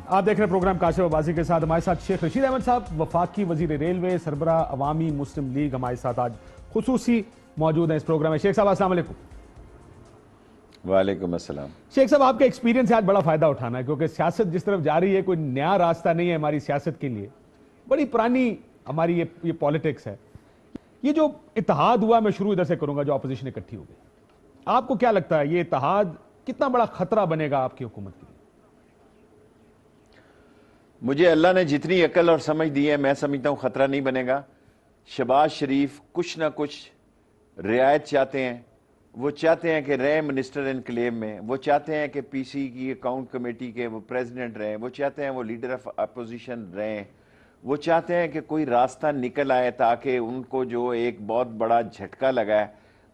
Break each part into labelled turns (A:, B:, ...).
A: آپ دیکھ رہے ہیں پروگرام کاشف عباسی کے ساتھ. ہمارے ساتھ شیخ رشید احمد صاحب, وفاقی وزیر ریلوے, سربراہ عوامی مسلم لیگ, ہمارے ساتھ آج خصوصی موجود ہیں اس پروگرام میں. شیخ صاحب السلام علیکم.
B: وعلیکم السلام.
A: شیخ صاحب, آپ کے ایکسپیرینس سے آج بڑا فائدہ اٹھانا ہے, کیونکہ سیاست جس طرف جا رہی ہے کوئی نیا راستہ نہیں ہے ہماری سیاست کے لیے, بڑی پرانی ہماری یہ پالیٹکس ہے. یہ جو اتحاد ہوا, میں شروع ادھر سے کروں گا, جو اپوزیشن اکٹھی ہو گئی, آپ کو کیا لگتا ہے یہ اتحاد کتنا بڑا خطرہ بنے گا آپ کی حکومت کے لیے؟
B: مجھے اللہ نے جتنی عقل اور سمجھ دی ہے, میں سمجھتا ہوں خطرہ نہیں بنے گا. شہباز شریف کچھ نہ کچھ رعایت چاہتے ہیں. وہ چاہتے ہیں کہ رہے منسٹر انکلیو میں, وہ چاہتے ہیں کہ پی سی کی اکاؤنٹ کمیٹی کے وہ پریزیڈنٹ رہیں, وہ چاہتے ہیں وہ لیڈر آف اپوزیشن رہیں, وہ چاہتے ہیں کہ کوئی راستہ نکل آئے تاکہ ان کو جو ایک بہت بڑا جھٹکا لگا ہے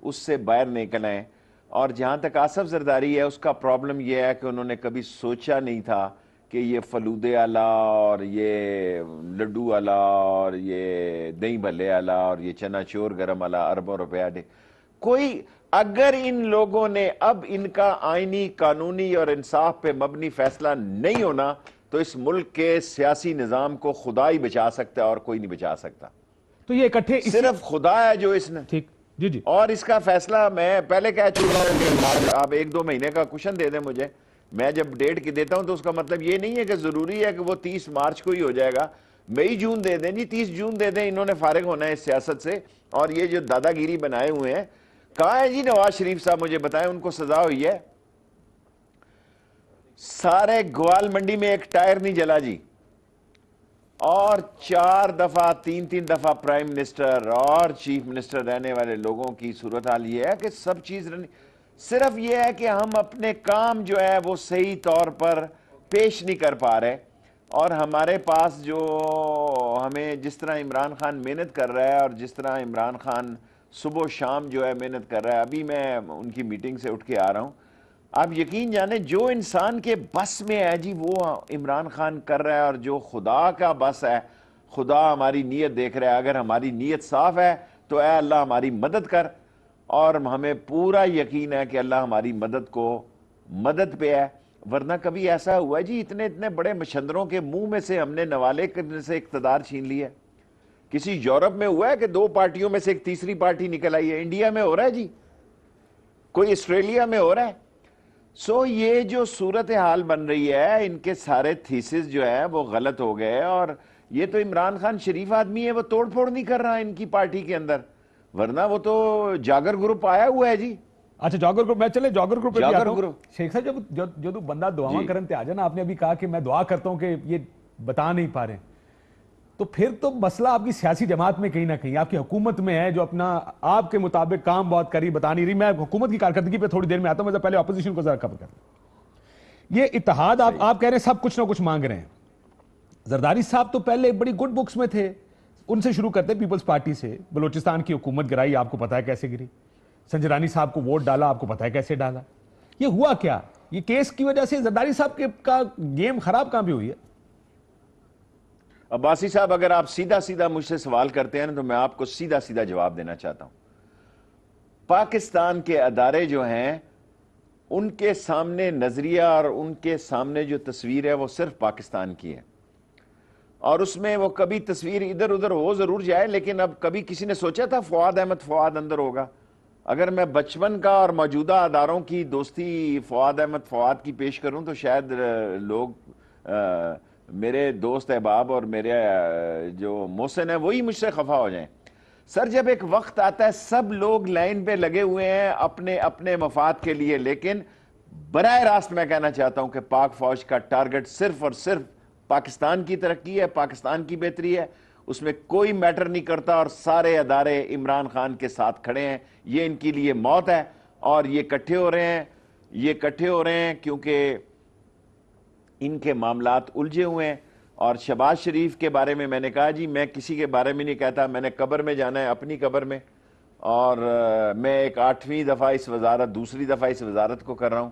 B: اس سے باہر نکل آئیں. اور جہاں تک آصف زرداری ہے, اس کا پرابلم یہ ہے کہ انہوں نے کبھی سوچا نہیں تھا کہ یہ فلودے والا اور یہ لڈو والا اور یہ دہی بھلے والا اور یہ چنا چور گرم والا اربوں روپیہ دے. کوئی اگر ان لوگوں نے اب ان کا آئینی قانونی اور انصاف پہ مبنی فیصلہ نہیں ہونا تو اس ملک کے سیاسی نظام کو خدا ہی بچا سکتا ہے اور کوئی نہیں بچا سکتا.
A: تو یہ اکٹھے
B: صرف خدا ہے جو اس نے.
A: ٹھیک, جی جی.
B: اور اس کا فیصلہ میں پہلے کہہ چکا ہوں کہ آپ 1-2 مہینے کا کوشن دے دیں مجھے. میں جب ڈیٹ کی دیتا ہوں تو اس کا مطلب یہ نہیں ہے کہ ضروری ہے کہ وہ 30 مارچ کو ہی ہو جائے گا. مئی جون دے دیں جی, 30 جون دے دیں. انہوں نے فارغ ہونا ہے اس سیاست سے. اور یہ جو دادا گیری بنائے ہوئے ہیں, کہاں ہے جی نواز شریف صاحب, مجھے بتائیں. ان کو سزا ہوئی ہے. سارے گوال منڈی میں ایک ٹائر نہیں جلا جی. اور 4 دفعہ 3 دفعہ پرائم منسٹر اور چیف منسٹر رہنے والے لوگوں کی صورتحال یہ ہے کہ سب چیز صرف یہ ہے کہ ہم اپنے کام جو ہے وہ صحیح طور پر پیش نہیں کر پا رہے. اور ہمارے پاس جو ہمیں جس طرح عمران خان محنت کر رہا ہے اور جس طرح عمران خان صبح و شام جو ہے محنت کر رہا ہے, ابھی میں ان کی میٹنگ سے اٹھ کے آ رہا ہوں, آپ یقین جانیں جو انسان کے بس میں ہے جی وہ عمران خان کر رہا ہے. اور جو خدا کا بس ہے, خدا ہماری نیت دیکھ رہا ہے. اگر ہماری نیت صاف ہے تو اے اللہ ہماری مدد کر, اور ہمیں پورا یقین ہے کہ اللہ ہماری مدد پہ ہے. ورنہ کبھی ایسا ہوا ہے جی اتنے بڑے مشندروں کے منہ میں سے ہم نے نوالے کرنے سے اقتدار چھین لیا؟ کسی یورپ میں ہوا ہے کہ 2 پارٹیوں میں سے ایک تیسری پارٹی نکل آئی ہے؟ انڈیا میں ہو رہا ہے جی, کوئی آسٹریلیا میں ہو رہا ہے. یہ جو صورتحال بن رہی ہے, ان کے سارے تھیسز جو ہے وہ غلط ہو گئے. اور یہ تو عمران خان شریف آدمی ہے, وہ توڑ پھوڑ نہیں کر رہا ان کی پارٹی کے اندر, ورنہ وہ تو جاگر گروپ آیا ہوا ہے جی.
A: اچھا جاگر گروپ, میں چلے جاگر گروپ پہ بھی آتا ہوں.
B: گروپ.
A: شیخ صاحب جو بندہ دعاواں کرن تے آ جانا, آپ نے ابھی کہا کہ میں دعا کرتا ہوں کہ یہ بتا نہیں پا رہے, تو پھر تو مسئلہ آپ کی سیاسی جماعت میں کہیں نہ کہیں, آپ کی حکومت میں ہے جو اپنا آپ کے مطابق کام بہت کری بتا نہیں رہی. میں حکومت کی کارکردگی پہ تھوڑی دیر میں آتا ہوں, میں پہلے اپوزیشن کو ذرا کور کرتا ہوں. یہ اتحاد آپ کہہ رہے ہیں سب کچھ نہ کچھ مانگ رہے ہیں. زرداری صاحب تو پہلے بڑی گڈ بکس میں تھے, ان سے شروع کرتے پیپلز پارٹی سے. بلوچستان کی حکومت گرائی, آپ کو پتا ہے کیسے گری. سنجرانی صاحب کو ووٹ ڈالا, آپ کو پتا ہے کیسے ڈالا. یہ ہوا کیا؟ یہ کیس کی وجہ سے زرداری صاحب کا گیم خراب کہاں بھی ہوئی ہے؟
B: عباسی صاحب, اگر آپ سیدھا مجھ سے سوال کرتے ہیں تو میں آپ کو سیدھا جواب دینا چاہتا ہوں. پاکستان کے ادارے جو ہیں ان کے سامنے نظریہ اور ان کے سامنے جو تصویر ہے وہ صرف پاکستان کی ہے. اور اس میں وہ کبھی تصویر ادھر ادھر ہو ضرور جائے, لیکن اب کبھی کسی نے سوچا تھا فؤاد احمد فؤاد اندر ہوگا؟ اگر میں بچپن کا اور موجودہ اداروں کی دوستی فؤاد احمد فؤاد کی پیش کروں تو شاید لوگ میرے دوست احباب اور میرے جو محسن ہیں وہی مجھ سے خفا ہو جائیں. سر, جب ایک وقت آتا ہے سب لوگ لائن پہ لگے ہوئے ہیں اپنے مفاد کے لیے, لیکن براہ راست میں کہنا چاہتا ہوں کہ پاک فوج کا ٹارگٹ صرف اور صرف پاکستان کی ترقی ہے, پاکستان کی بہتری ہے. اس میں کوئی میٹر نہیں کرتا, اور سارے ادارے عمران خان کے ساتھ کھڑے ہیں. یہ ان کے لیے موت ہے, اور یہ کٹھے ہو رہے ہیں کیونکہ ان کے معاملات الجھے ہوئے ہیں. اور شہباز شریف کے بارے میں نے کہا جی میں کسی کے بارے میں نہیں کہتا, میں نے قبر میں جانا ہے, اپنی قبر میں. اور میں ایک 8ویں دفعہ دوسری دفعہ اس وزارت کو کر رہا ہوں.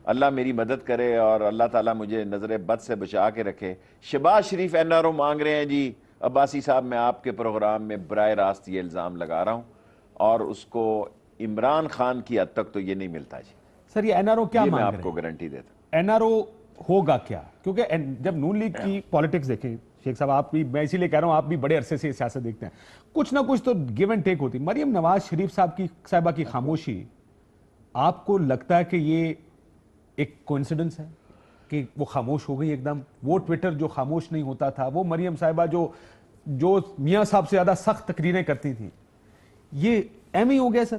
B: اللہ میری مدد کرے اور اللہ تعالیٰ مجھے نظر بد سے بچا کے رکھے. شہباز شریف NRO مانگ رہے ہیں جی. عباسی صاحب, میں آپ کے پروگرام میں براہ راست یہ الزام لگا رہا ہوں, اور اس کو عمران خان کی حد تک تو یہ نہیں ملتا جی.
A: سر, یہ NRO کیا مانگ رہے ہیں؟
B: میں آپ کو گارنٹی دیتا ہوں.
A: NRO ہوگا کیا؟ کیونکہ جب نون لیگ کی پالیٹکس دیکھیں شیخ صاحب، آپ بھی، میں اسی لیے کہہ رہا ہوں آپ بھی بڑے عرصے سے سیاست دیکھتے ہیں، کچھ نہ کچھ تو گیو اینڈ ٹیک ہوتی. مریم نواز شریف صاحبہ کی خاموشی آپ کو لگتا ہے کہ یہ ایک کوئنسیڈنس ہے کہ وہ خاموش ہو گئی ایک دم؟ وہ ٹویٹر جو خاموش نہیں ہوتا تھا، وہ مریم صاحبہ جو میاں صاحب سے زیادہ سخت تقریریں کرتی تھیں، یہ ایم ہی ہو گیا سر؟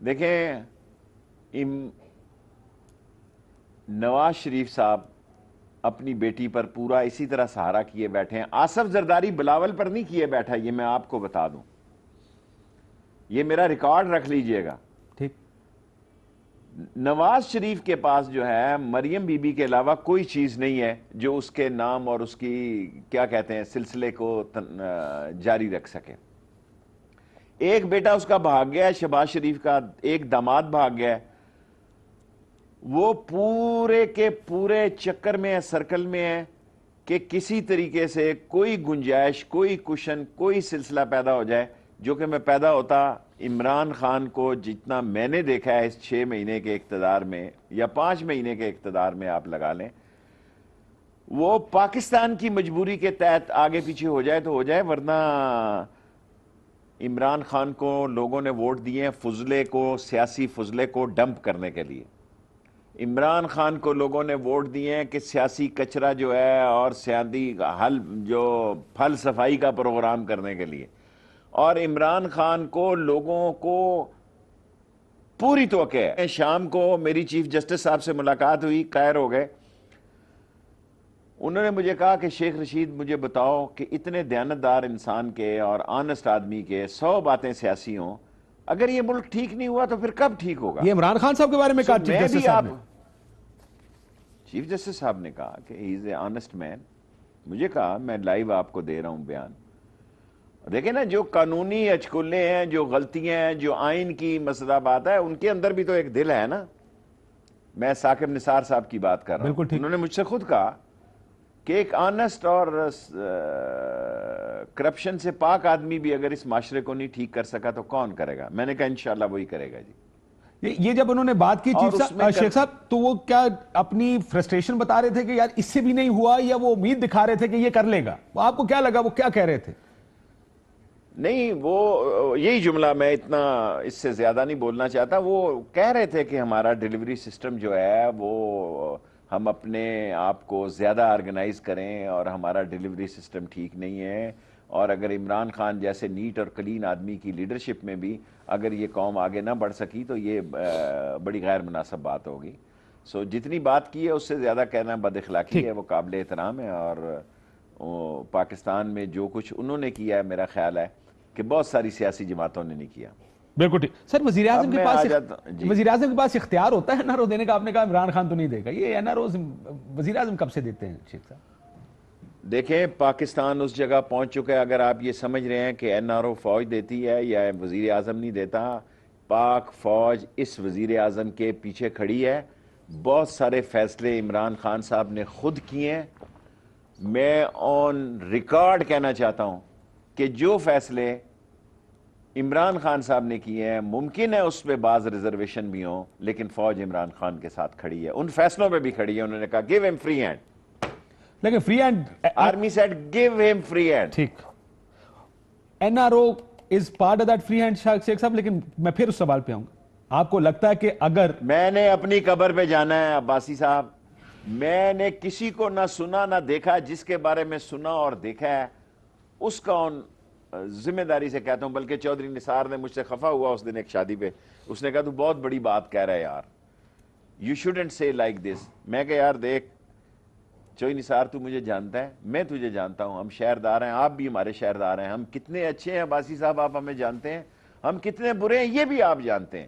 B: دیکھیں، نواز شریف صاحب اپنی بیٹی پر پورا اسی طرح سہارا کیے بیٹھے ہیں. آصف زرداری بلاول پر نہیں کیے بیٹھا، یہ میں آپ کو بتا دوں، یہ میرا ریکارڈ رکھ لیجئے گا.
A: ٹھیک.
B: نواز شریف کے پاس جو ہے مریم بی بی کے علاوہ کوئی چیز نہیں ہے جو اس کے نام اور اس کی کیا کہتے ہیں سلسلے کو جاری رکھ سکے. ایک بیٹا اس کا بھاگ گیا ہے شہباز شریف کا، ایک داماد بھاگ گیا ہے. وہ پورے کے پورے چکر میں ہے، سرکل میں ہے کہ کسی طریقے سے کوئی گنجائش، کوئی کشن، کوئی سلسلہ پیدا ہو جائے جو کہ میں پیدا ہوتا. عمران خان کو جتنا میں نے دیکھا ہے اس 6 مہینے کے اقتدار میں یا 5 مہینے کے اقتدار میں آپ لگا لیں، وہ پاکستان کی مجبوری کے تحت آگے پیچھے ہو جائے تو ہو جائے، ورنہ عمران خان کو لوگوں نے ووٹ دیے ہیں فضلے کو، سیاسی فضلے کو ڈمپ کرنے کے لیے. عمران خان کو لوگوں نے ووٹ دیے ہیں کہ سیاسی کچرا جو ہے اور سیاسی حل جو پھل صفائی کا پروگرام کرنے کے لیے. اور عمران خان کو لوگوں کو پوری توقع ہے. شام کو میری چیف جسٹس صاحب سے ملاقات ہوئی، قائر ہو گئے. انہوں نے مجھے کہا کہ شیخ رشید مجھے بتاؤ کہ اتنے دیانتدار انسان کے اور آنسٹ آدمی کے 100 باتیں سیاسی ہوں، اگر یہ ملک ٹھیک نہیں ہوا تو پھر کب ٹھیک ہوگا؟
A: یہ عمران خان صاحب کے بارے میں کہا چیف جسٹس صاحب نے؟
B: چیف جسٹس صاحب نے کہا کہ ہی از اے آنسٹ مین. مجھے کہا میں لائیو آپ کو دے رہا ہوں بیان. دیکھیں نا، جو قانونی اچکلے ہیں، جو غلطیاں ہیں، جو آئین کی مسئلہ بات ہے، ان کے اندر بھی تو ایک دل ہے نا. میں ثاقب نثار صاحب کی بات کر رہا ہوں. انہوں نے مجھ سے خود کہا کہ ایک آنسٹ اور کرپشن سے پاک آدمی بھی اگر اس معاشرے کو نہیں ٹھیک کر سکا تو کون کرے گا؟ میں نے کہا انشاءاللہ وہی کرے گا. جی،
A: یہ جب انہوں نے بات کی شیخ صاحب تو وہ کیا اپنی فرسٹریشن بتا رہے تھے کہ یار اس سے بھی نہیں ہوا، یا وہ امید دکھا رہے تھے کہ یہ کر لے گا؟ آپ کو کیا لگا وہ کیا کہہ رہے تھے؟
B: نہیں، وہ یہی جملہ، میں اتنا اس سے زیادہ نہیں بولنا چاہتا. وہ کہہ رہے تھے کہ ہمارا ڈیلیوری سسٹم جو ہے وہ ہم اپنے آپ کو زیادہ آرگنائز کریں اور ہمارا ڈیلیوری سسٹم ٹھیک نہیں ہے. اور اگر عمران خان جیسے نیٹ اور کلین آدمی کی لیڈرشپ میں بھی اگر یہ قوم آگے نہ بڑھ سکی تو یہ بڑی غیر مناسب بات ہوگی. سو جتنی بات کی ہے اس سے زیادہ کہنا بد اخلاقی ہے. وہ قابل احترام ہے، اور پاکستان میں جو کچھ انہوں نے کیا ہے میرا خیال ہے کہ بہت ساری سیاسی جماعتوں نے نہیں کیا.
A: بالکل ٹھیک. سر وزیر اعظم کے پاس اختیار ہوتا ہے این آر او دینے کا؟ آپ نے کہا عمران خان تو نہیں دے گا. یہ این آر او وزیر اعظم کب سے دیتے ہیں شیخ صاحب؟
B: دیکھیں، پاکستان اس جگہ پہنچ چکا ہے. اگر آپ یہ سمجھ رہے ہیں کہ این آر او فوج دیتی ہے یا وزیر اعظم نہیں دیتا، پاک فوج اس وزیر اعظم کے پیچھے کھڑی ہے. بہت سارے فیصلے عمران خان صاحب نے خود کیے ہیں. میں آن ریکارڈ کہنا چاہتا ہوں کہ جو فیصلے عمران خان صاحب نے کیے ہیں، ممکن ہے اس پہ بعض ریزرویشن بھی ہوں، لیکن فوج عمران خان کے ساتھ کھڑی ہے، ان فیصلوں پہ بھی کھڑی ہے. انہوں نے کہا گیو ہم فری ہینڈ.
A: لیکن free hand
B: army said give him free hand.
A: ٹھیک، N R O is part of that free hand شیخ صاحب. لیکن میں پھر اس سوال پہ آؤں گا. آپ کو لگتا ہے کہ اگر
B: میں نے اپنی قبر پہ جانا ہے عباسی صاحب، میں نے کسی کو نہ سنا نہ دیکھا، جس کے بارے میں سنا اور دیکھا ہے اس کا ذمہ داری سے کہتا ہوں. بلکہ چودھری نثار نے مجھ سے خفا ہوا اس دن ایک شادی پہ. اس نے کہا تو بہت بڑی بات کہہ رہا ہے یار، یو شوڈنٹ سے لائک دس. میں کہ یار دیکھ چودھری نثار، تو مجھے جانتا ہے، میں تجھے جانتا ہوں، ہم شہردار ہیں، آپ بھی ہمارے شہردار ہیں. ہم کتنے اچھے ہیں عباسی صاحب آپ ہمیں جانتے ہیں، ہم کتنے برے ہیں یہ بھی آپ جانتے ہیں.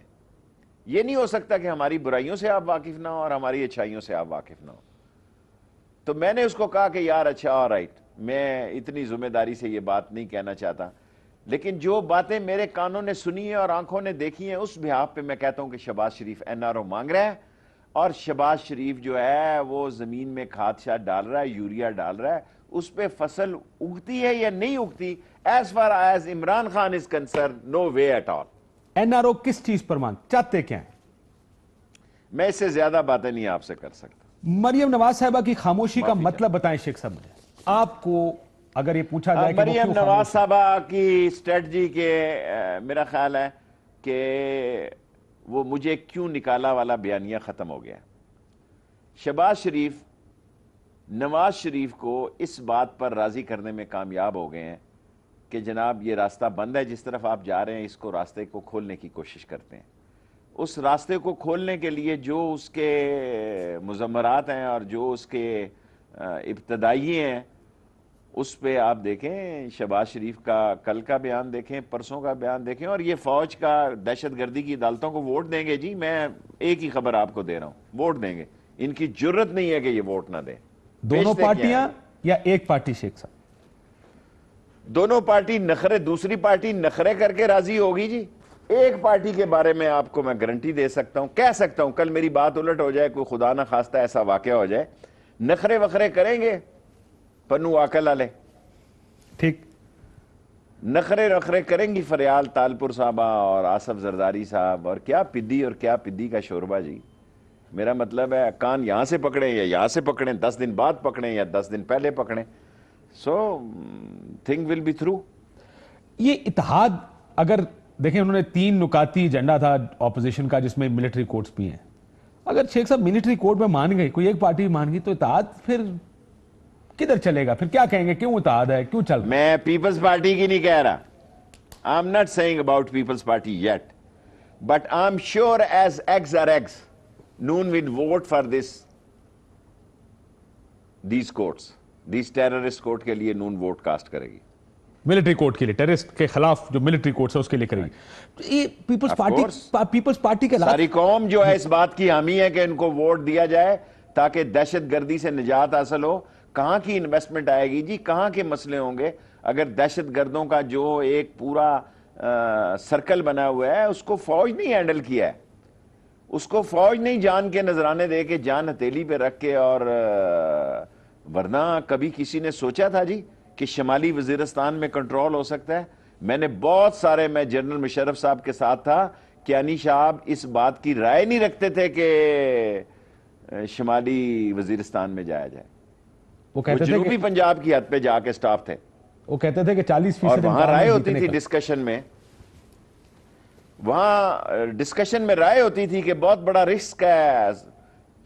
B: یہ نہیں ہو سکتا کہ ہماری برائیوں سے آپ واقف نہ ہو اور ہماری اچھائیوں سے آپ واقف نہ ہو. تو میں نے اس کو کہا کہ یار اچھا آلرائٹ، میں اتنی ذمہ داری سے یہ بات نہیں کہنا چاہتا، لیکن جو باتیں میرے کانوں نے سنی ہیں اور آنکھوں نے دیکھی ہیں اس بحاف پہ میں کہتا ہوں کہ شہباز شریف این آر او مانگ رہا ہے. اور شہباز شریف جو ہے وہ زمین میں کھاد شاد ڈال رہا ہے، یوریا ڈال رہا ہے. اس پہ فصل اگتی ہے یا نہیں اگتی، as far as Imran Khan is concern, no way at all.
A: N R O کس چیز پر چاہتے کیا ہیں؟
B: میں اس سے زیادہ باتیں نہیں آپ سے کر سکتا.
A: مریم نواز صاحبہ کی خاموشی کا مطلب بتائیں شیخ صاحب مجھے. آپ کو اگر یہ پوچھا جائے کہ وہ
B: مریم
A: کیوں
B: نواز صاحبہ کی اسٹریٹجی کے میرا خیال ہے کہ وہ مجھے کیوں نکالا والا بیانیہ ختم ہو گیا. شہباز شریف نواز شریف کو اس بات پر راضی کرنے میں کامیاب ہو گئے ہیں کہ جناب یہ راستہ بند ہے، جس طرف آپ جا رہے ہیں اس کو راستے کو کھولنے کی کوشش کرتے ہیں. اس راستے کو کھولنے کے لیے جو اس کے مضمرات ہیں اور جو اس کے ابتدائی ہیں اس پہ آپ دیکھیں شہباز شریف کا کل کا بیان دیکھیں، پرسوں کا بیان دیکھیں، اور یہ فوج کا دہشت گردی کی عدالتوں کو ووٹ دیں گے. جی میں ایک ہی خبر آپ کو دے رہا ہوں، ووٹ دیں گے. ان کی جرت نہیں ہے کہ یہ ووٹ نہ دیں.
A: دونوں پارٹیاں یا ایک پارٹی شیخ صاحب؟
B: دونوں پارٹی نخرے، دوسری پارٹی نخرے کر کے راضی ہوگی. جی ایک پارٹی کے بارے میں آپ کو میں گارنٹی دے سکتا ہوں، کہہ سکتا ہوں، کل میری بات الٹ ہو جائے، کوئی خدا نہ خواستہ ایسا واقعہ ہو جائے، نخرے وخرے کریں گے پنو آکل والے،
A: ٹھیک،
B: نخرے نخرے کریں گی فریال تالپور صاحبہ اور آصف زرداری صاحب، اور کیا پدی اور کیا پدی کا شوربہ. جی میرا مطلب ہے کان یہاں سے پکڑیں یا یہاں سے پکڑیں، 10 دن بعد پکڑیں یا 10 دن پہلے پکڑیں. So thing will be through.
A: یہ اتحاد اگر دیکھیں انہوں نے 3 نکاتی ایجنڈا تھا اپوزیشن کا جس میں ملٹری کورٹس بھی ہیں. اگر شیخ صاحب ملٹری کورٹ میں مان گئی، کوئی ایک پارٹی مان گئی، تو اتحاد پھر کدھر چلے گا؟ پھر کیا کہیں گے کیوں اتحاد ہے، کیوں چل رہا؟
B: میں پیپلز پارٹی کی نہیں کہہ رہا. I am not saying about Peoples Party yet, but I am sure as eggs are eggs Noon will vote for these courts, these terrorist court کے لیے نون ووٹ کاسٹ کرے گی.
A: ملٹری کورٹ کے لیے، ٹیررسٹ کے خلاف جو ملٹری کورٹس ہے اس کے لیے کرے گی. یہ پیپلز پارٹی کے
B: ساری قوم جو ہے اس بات کی حامی ہے کہ ان کو ووٹ دیا جائے تاکہ دہشت گردی سے نجات حاصل ہو. کہاں کی انویسٹمنٹ آئے گی جی؟ کہاں کے مسئلے ہوں گے اگر دہشت گردوں کا جو ایک پورا سرکل بنا ہوا ہے اس کو فوج نہیں ہینڈل کیا ہے، اس کو فوج نہیں جان کے نذرانے دے کے جان ہتھیلی پہ رکھ کے. اور ورنہ کبھی کسی نے سوچا تھا جی کہ شمالی وزیرستان میں کنٹرول ہو سکتا ہے؟ میں نے بہت سارے، میں جنرل مشرف صاحب کے ساتھ تھا، کیانی صاحب اس بات کی رائے نہیں رکھتے تھے کہ شمالی وزیرستان میں جایا جائے.
A: وہ کہتے تھے
B: جنوبی پنجاب کی حد پہ جا کے سٹاف تھے،
A: وہ کہتے تھے کہ 40%
B: اور وہاں رائے ہوتی تھی ڈسکشن میں، وہاں ڈسکشن میں رائے ہوتی تھی کہ بہت بڑا رسک ہے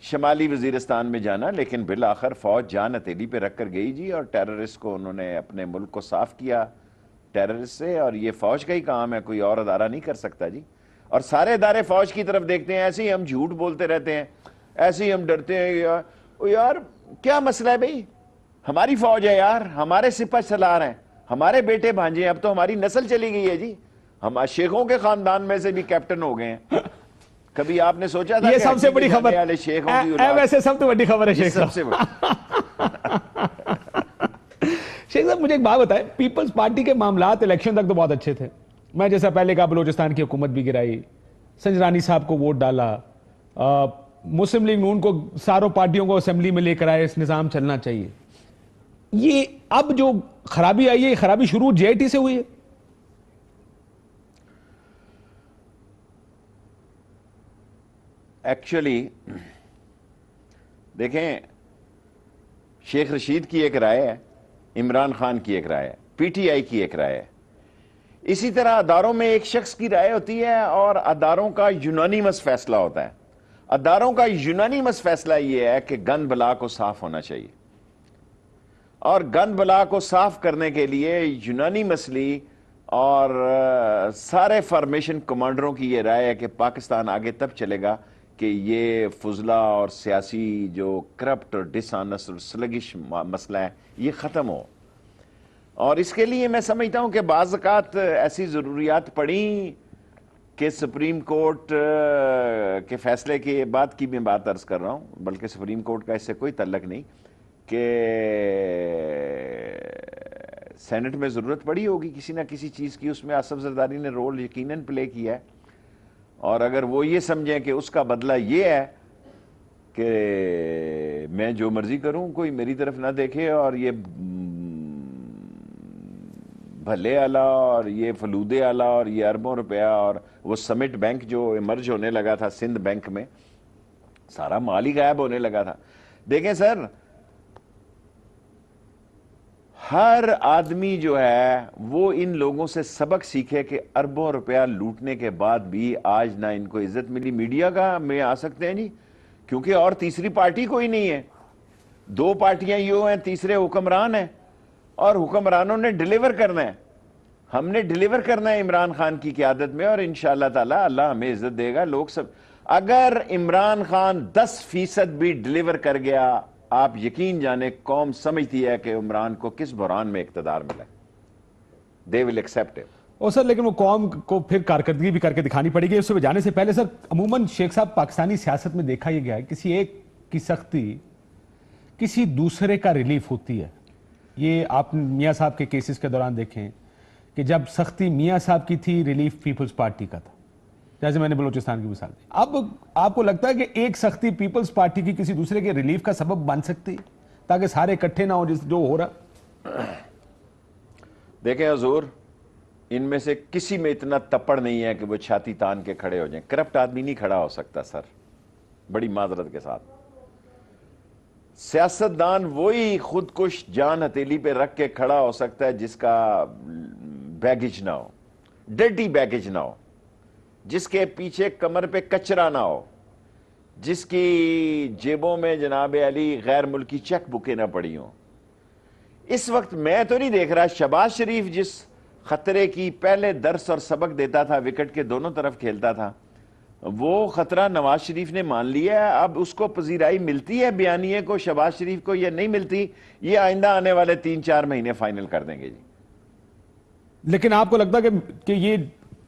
B: شمالی وزیرستان میں جانا، لیکن بالآخر فوج جان ہتھیلی پہ رکھ کر گئی جی، اور ٹیررسٹ کو انہوں نے اپنے ملک کو صاف کیا ٹیررسٹ سے. اور یہ فوج کا ہی کام ہے، کوئی اور ادارہ نہیں کر سکتا جی. اور سارے ادارے فوج کی طرف دیکھتے ہیں، ایسے ہی ہم جھوٹ بولتے رہتے ہیں، ایسے ہی ہم ڈرتے ہیں. یار کیا مسئلہ ہے بھائی؟ ہماری فوج ہے یار، ہمارے سپہ سالار ہیں، ہمارے بیٹے بھانجے ہیں، اب تو ہماری نسل چلی گئی ہے جی. ہم شیخوں کے خاندان میں سے بھی کیپٹن ہو گئے ہیں. کبھی آپ نے سوچا تھا
A: یہ سب سے بڑی خبر ویسے سب سے بڑی خبر ہے شیخ صاحب. شیخ صاحب مجھے ایک بات بتائیں، پیپلز پارٹی کے معاملات الیکشن تک تو بہت اچھے تھے. میں جیسا پہلے کہا بلوچستان کی حکومت بھی گرائی، سنجرانی صاحب کو ووٹ ڈالا، مسلم لیگ نون کو ساروں پارٹیوں کو اسمبلی میں لے کر آئے، اس نظام چلنا چاہیے. یہ اب جو خرابی آئی ہے، یہ خرابی شروع جے آئی ٹی سے ہوئی ہے؟
B: ایکچولی دیکھیں، شیخ رشید کی ایک رائے ہے، عمران خان کی ایک رائے ہے، پی ٹی آئی کی ایک رائے ہے. اسی طرح اداروں میں ایک شخص کی رائے ہوتی ہے اور اداروں کا یونانیمس فیصلہ ہوتا ہے. اداروں کا یونانیمس فیصلہ یہ ہے کہ گند بلا کو صاف ہونا چاہیے، اور گند بلا کو صاف کرنے کے لیے یونانیمسلی اور سارے فارمیشن کمانڈروں کی یہ رائے ہے کہ پاکستان آگے تب چلے گا کہ یہ فضلہ اور سیاسی جو کرپٹ اور ڈس آنسٹ اور سلگش مسئلہ ہے یہ ختم ہو. اور اس کے لیے میں سمجھتا ہوں کہ بعض اوقات ایسی ضروریات پڑیں کہ سپریم کورٹ کے فیصلے کے بعد کی میں بات عرض کر رہا ہوں، بلکہ سپریم کورٹ کا اس سے کوئی تعلق نہیں، کہ سینٹ میں ضرورت پڑی ہوگی کسی نہ کسی چیز کی. اس میں آصف زرداری نے رول یقیناً پلے کیا ہے، اور اگر وہ یہ سمجھیں کہ اس کا بدلہ یہ ہے کہ میں جو مرضی کروں، کوئی میری طرف نہ دیکھے، اور یہ بھلے آلا اور یہ فلودے آلا اور یہ اربوں روپیہ اور وہ سمٹ بینک جو ایمرج ہونے لگا تھا سندھ بینک میں، سارا مال ہی غائب ہونے لگا تھا. دیکھیں سر، ہر آدمی جو ہے وہ ان لوگوں سے سبق سیکھے کہ اربوں روپیہ لوٹنے کے بعد بھی آج نہ ان کو عزت ملی. میڈیا کا میں آ سکتے ہیں جی، کیونکہ اور تیسری پارٹی کوئی نہیں ہے. 2 پارٹیاں یہ ہیں، تیسرے حکمران ہیں، اور حکمرانوں نے ڈیلیور کرنا ہے. ہم نے ڈیلیور کرنا ہے عمران خان کی قیادت میں، اور انشاءاللہ تعالی اللہ ہمیں عزت دے گا. لوگ سب، اگر عمران خان 10% بھی ڈیلیور کر گیا، آپ یقین جانے قوم سمجھتی ہے کہ عمران کو کس بحران میں اقتدار ملا. they will accept it.
A: اور سر لیکن وہ قوم کو پھر کارکردگی بھی کر کے دکھانی پڑے گی. اس سے جانے سے پہلے سر، عموماً شیخ صاحب پاکستانی سیاست میں دیکھا یہ گیا ہے کسی ایک کی سختی کسی دوسرے کا ریلیف ہوتی ہے. یہ آپ میاں صاحب کے کیسز کے دوران دیکھیں کہ جب سختی میاں صاحب کی تھی، ریلیف پیپلز پارٹی کا تھا، جیسے میں نے بلوچستان کی مثال دی. اب آپ کو لگتا ہے کہ ایک سختی پیپلز پارٹی کی کسی دوسرے کے ریلیف کا سبب بن سکتی تاکہ سارے اکٹھے نہ ہو جو ہو رہا؟
B: دیکھیں حضور، ان میں سے کسی میں اتنا تپڑ نہیں ہے کہ وہ چھاتی تان کے کھڑے ہو جائیں. کرپٹ آدمی نہیں کھڑا ہو سکتا سر، بڑی معذرت کے ساتھ. سیاستدان وہی خودکش جان ہتھیلی پہ رکھ کے کھڑا ہو سکتا ہے جس کا بیگیج نہ ہو، ڈرٹی بیگیج نہ ہو، جس کے پیچھے کمر پہ کچرا نہ ہو، جس کی جیبوں میں جناب علی غیر ملکی چیک بکیں نہ پڑی ہوں. اس وقت میں تو نہیں دیکھ رہا شہباز شریف جس خطرے کی پہلے درس اور سبق دیتا تھا، وکٹ کے دونوں طرف کھیلتا تھا، وہ خطرہ نواز شریف نے مان لیا ہے. اب اس کو پذیرائی ملتی ہے بیانیے کو، شہباز شریف کو، یہ نہیں ملتی. یہ آئندہ آنے والے 3-4 مہینے فائنل کر دیں گے جی.
A: لیکن آپ کو لگتا ہے کہ یہ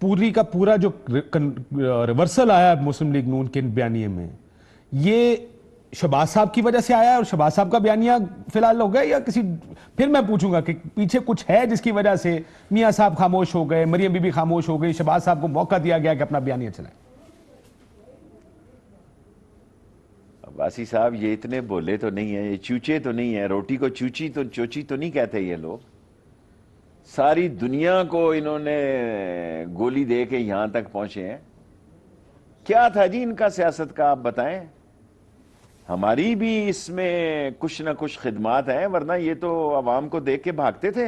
A: پوری کا پورا جو ریورسل آیا ہے مسلم لیگ نون کے بیانیے میں، یہ شہباز صاحب کی وجہ سے آیا ہے اور شہباز صاحب کا بیانیہ فی الحال ہو گیا، یا کسی پھر میں پوچھوں گا کہ پیچھے کچھ ہے جس کی وجہ سے میاں صاحب خاموش ہو گئے، مریم بی بی خاموش ہو گئی، شہباز صاحب کو موقع دیا گیا کہ اپنا بیانیہ چلائیں؟
B: عباسی صاحب یہ اتنے بولے تو نہیں ہیں، یہ چوچے تو نہیں ہیں. روٹی کو چوچی تو چوچی تو نہیں کہتے یہ لوگ. ساری دنیا کو انہوں نے گولی دے کے یہاں تک پہنچے ہیں. کیا تھا جی ان کا سیاست کا، آپ بتائیں. ہماری بھی اس میں کچھ نہ کچھ خدمات ہیں، ورنہ یہ تو عوام کو دیکھ کے بھاگتے تھے.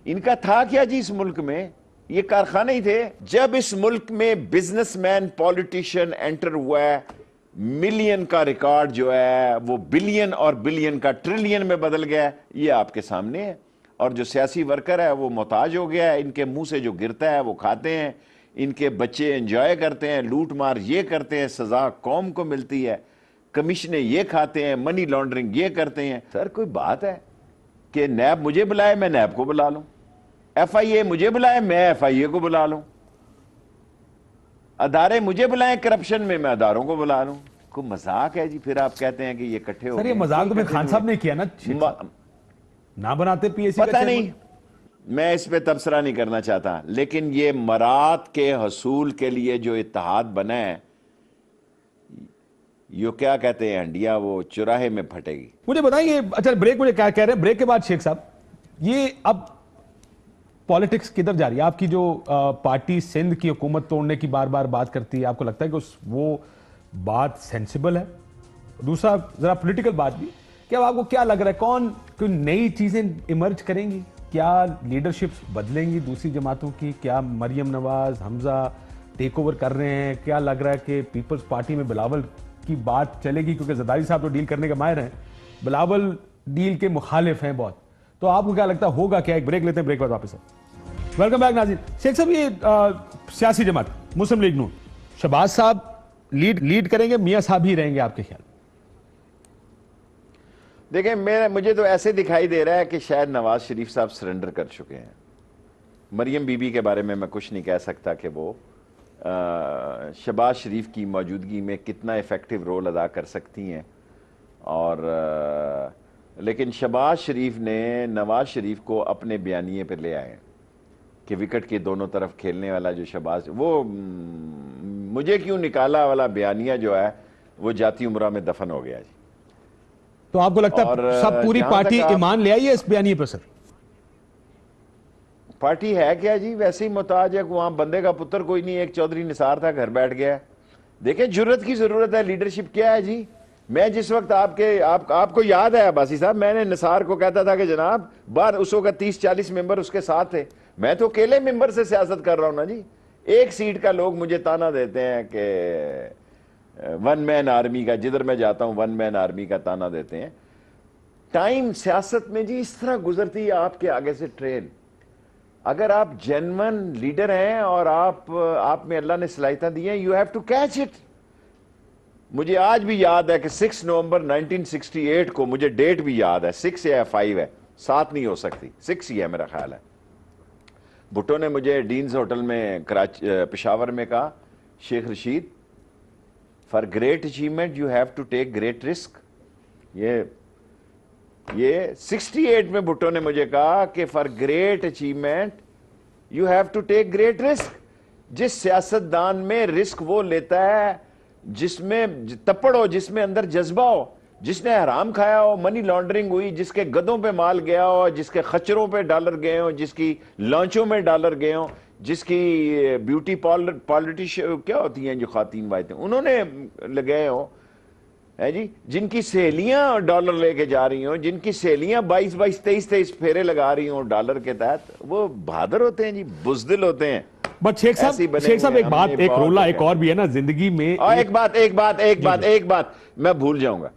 B: ان کا تھا کیا جی اس ملک میں؟ یہ کارخانے ہی تھے. جب اس ملک میں بزنس مین پولیٹیشین انٹر ہوا ہے، ملین کا ریکارڈ جو ہے وہ بلین اور بلین کا ٹریلین میں بدل گیا ہے. یہ آپ کے سامنے ہے. اور جو سیاسی ورکر ہے وہ محتاج ہو گیا ہے. ان کے منہ سے جو گرتا ہے وہ کھاتے ہیں، ان کے بچے انجوائے کرتے ہیں، لوٹ مار یہ کرتے ہیں، سزا قوم کو ملتی ہے، کمیشنیں یہ کھاتے ہیں، منی لانڈرنگ یہ کرتے ہیں. سر کوئی بات ہے کہ نیب مجھے بلائے میں نیب کو بلا لوں، ایف آئی اے مجھے بلائے میں ایف آئی اے کو بلا لوں، ادارے مجھے بلائیں کرپشن میں اداروں کو بلا لوں. کوئی مذاق ہے جی؟ پھر آپ کہتے ہیں کہ یہ اکٹھے ہو
A: سر
B: گئے.
A: یہ مذاق تو پھر خان صاحب نے کیا نا، نہ بناتے پی ایس سی.
B: پتہ نہیں، میں اس پہ تبصرہ نہیں کرنا چاہتا، لیکن یہ مراد کے حصول کے لیے جو اتحاد بنا ہے، یہ کیا کہتے ہیں ہنڈیا، وہ چوراہے میں پھٹے گی.
A: مجھے بتائیں، اچھا بریک مجھے کیا کہہ رہے ہیں، بریک کے بعد شیخ صاحب یہ اب پالیٹکس کدھر جا رہی ہے؟ آپ کی جو پارٹی سندھ کی حکومت توڑنے کی بار بار بات کرتی ہے، آپ کو لگتا ہے کہ وہ بات سینسیبل ہے؟ دوسرا ذرا پولیٹیکل بات بھی، کیا آپ کو کیا لگ رہا ہے کوئی نئی چیزیں ایمرج کریں گی؟ کیا لیڈرشپس بدلیں گی دوسری جماعتوں کی؟ کیا مریم نواز، حمزہ ٹیک اوور کر رہے ہیں؟ کیا لگ رہا ہے کہ پیپلز پارٹی میں بلاول کی بات چلے گی؟ کیونکہ زرداری صاحب تو ڈیل کرنے کے ماہر ہیں، بلاول ڈیل کے مخالف ہیں بہت. تو آپ کو کیا لگتا ہے ہوگا کیا؟ ایک بریک لیتے ہیں، بریک بعد واپس آتے ہیں. ویلکم بیک ناظرین. شیخ صاحب یہ سیاسی جماعت مسلم لیگ نون، شہباز صاحب لیڈ کریں گے، میاں صاحب ہی رہیں گے آپ کے خیال؟
B: دیکھیں مجھے تو ایسے دکھائی دے رہا ہے کہ شاید نواز شریف صاحب سرنڈر کر چکے ہیں. مریم بی بی کے بارے میں کچھ نہیں کہہ سکتا کہ وہ شہباز شریف کی موجودگی میں کتنا ایفیکٹو رول ادا کر سکتی ہیں. اور لیکن شہباز شریف نے نواز شریف کو اپنے بیانیے پہ لے آئے کہ وکٹ کے دونوں طرف کھیلنے والا جو شہباز، وہ مجھے کیوں نکالا والا بیانیہ جو ہے وہ جاتی عمرہ میں دفن ہو گیا جی.
A: تو آپ کو لگتا ہے سب پوری پارٹی ایمان لے آئی ہے اس بیانیے پر؟ سر
B: پارٹی ہے کیا جی؟ ویسے ہی محتاج ہے. وہاں بندے کا پتر کوئی نہیں، ایک چودھری نثار تھا گھر بیٹھ گیا. دیکھیں جرت کی ضرورت ہے. لیڈرشپ کیا ہے جی؟ میں جس وقت آپ کو یاد ہے عباسی صاحب, میں نے نثار کو کہتا تھا کہ جناب بار اس وقت 30-40 ممبر اس کے ساتھ تھے, میں تو اکیلے ممبر سے سیاست کر رہا ہوں نا جی. ایک سیٹ کا لوگ مجھے تانا دیتے ہیں کہ ون مین آرمی کا, جدھر میں جاتا ہوں ون مین آرمی کا تانا دیتے ہیں. ٹائم سیاست میں جی اس طرح گزرتی ہے آپ کے آگے سے ٹرین. اگر آپ جینون لیڈر ہیں اور آپ میں اللہ نے صلاحیتیں دی ہیں, you have to catch it. مجھے آج بھی یاد ہے کہ 6 نومبر 1968 کو, مجھے ڈیٹ بھی یاد ہے, 6 یا 5 ہے, 7 نہیں ہو سکتی, 6 ہی ہے میرا خیال ہے. بھٹو نے مجھے ڈینز ہوٹل میں پشاور میں کہا, Sheikh Rashid, for great achievement you have to take great risk. یہ 68 میں بھٹو نے مجھے کہا کہ for great achievement you have to take great risk. جس سیاستدان میں رسک وہ لیتا ہے جس میں تپڑ ہو, جس میں اندر جذبہ ہو, جس نے حرام کھایا ہو, منی لانڈرنگ ہوئی, جس کے گدوں پہ مال گیا ہو, جس کے خچروں پہ ڈالر گئے ہوں, جس کی لانچوں میں ڈالر گئے ہوں, جس کی بیوٹی پالیٹیشین کیا ہوتی ہیں جو خواتین وائد ہیں انہوں نے لگائے ہوں, ہے جی, جن کی سہیلیاں ڈالر لے کے جا رہی ہوں, جن کی سہیلیاں 22 23 پھیرے لگا رہی ہوں ڈالر کے تحت, وہ بہادر ہوتے ہیں جی, بزدل ہوتے ہیں.
A: بٹ شیخ صاحب ایک بات, ایک رولہ ایک اور بھی ہے نا زندگی میں.
B: ایک بات میں بھول جاؤں گا.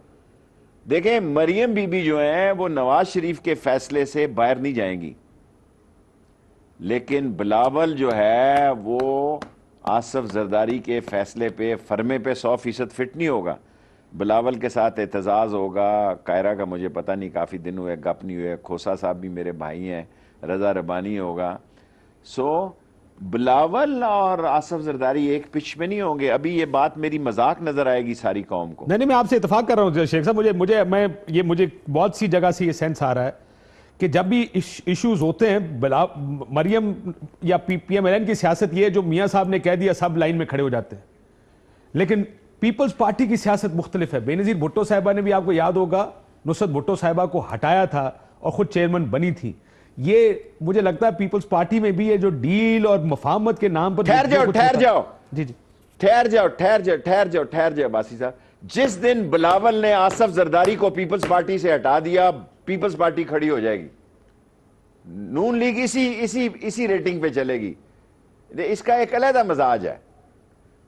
B: دیکھیں مریم بی بی جو ہیں وہ نواز شریف کے فیصلے سے باہر نہیں جائیں گی, لیکن بلاول جو ہے وہ آصف زرداری کے فیصلے پہ, فرمے پہ 100% فٹ نہیں ہوگا. بلاول کے ساتھ اعتزاز ہوگا, قاہرہ کا مجھے پتہ نہیں, کافی دن ہوئے گپ نہیں ہوئے, کھوسا صاحب بھی میرے بھائی ہیں, رضا ربانی ہوگا. سو بلاول اور آصف زرداری ایک پچ میں نہیں ہوں گے. ابھی یہ بات میری مذاق نظر آئے گی ساری قوم کو.
A: نہیں, میں آپ سے اتفاق کر رہا ہوں شیخ صاحب. مجھے بہت سی جگہ سے یہ سینس آ رہا ہے کہ جب بھی ایشوز ہوتے ہیں, مریم یا پی ایم ایل این کی سیاست یہ ہے جو میاں صاحب نے کہہ دیا سب لائن میں کھڑے ہو جاتے ہیں. لیکن پیپلز پارٹی کی سیاست مختلف ہے. بینظیر بھٹو صاحبہ نے بھی, آپ کو یاد ہوگا, نصرت بھٹو صاحبہ کو ہٹایا تھا اور خود چیئرمین بنی تھی. یہ مجھے لگتا ہے پیپلز پارٹی میں بھی ہے جو ڈیل اور مفاہمت کے نام پر.
B: ٹھہر جاؤ باسی صاحب. جس دن بلاول نے آصف زرداری کو پیپلز پارٹی سے ہٹا دیا, پیپلز پارٹی کھڑی ہو جائے گی. نون لیگ اسی ریٹنگ پہ چلے گی. اس کا ایک علیحدہ مزاج ہے,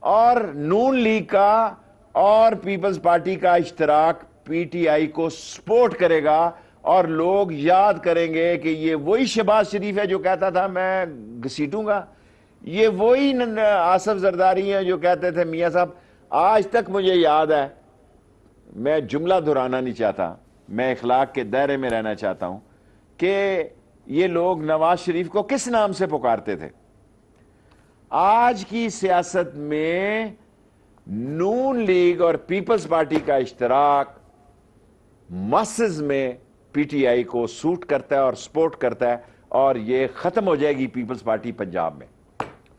B: اور نون لیگ کا اور پیپلز پارٹی کا اشتراک پی ٹی آئی کو سپورٹ کرے گا, اور لوگ یاد کریں گے کہ یہ وہی شہباز شریف ہے جو کہتا تھا میں گھسیٹوں گا, یہ وہی آصف زرداری ہیں جو کہتے تھے میاں صاحب. آج تک مجھے یاد ہے, میں جملہ دہرانا نہیں چاہتا, میں اخلاق کے دائرے میں رہنا چاہتا ہوں, کہ یہ لوگ نواز شریف کو کس نام سے پکارتے تھے. آج کی سیاست میں نون لیگ اور پیپلز پارٹی کا اشتراک مسز میں پی ٹی آئی کو سوٹ کرتا ہے اور سپورٹ کرتا ہے, اور یہ ختم ہو جائے گی پیپلز پارٹی پنجاب میں.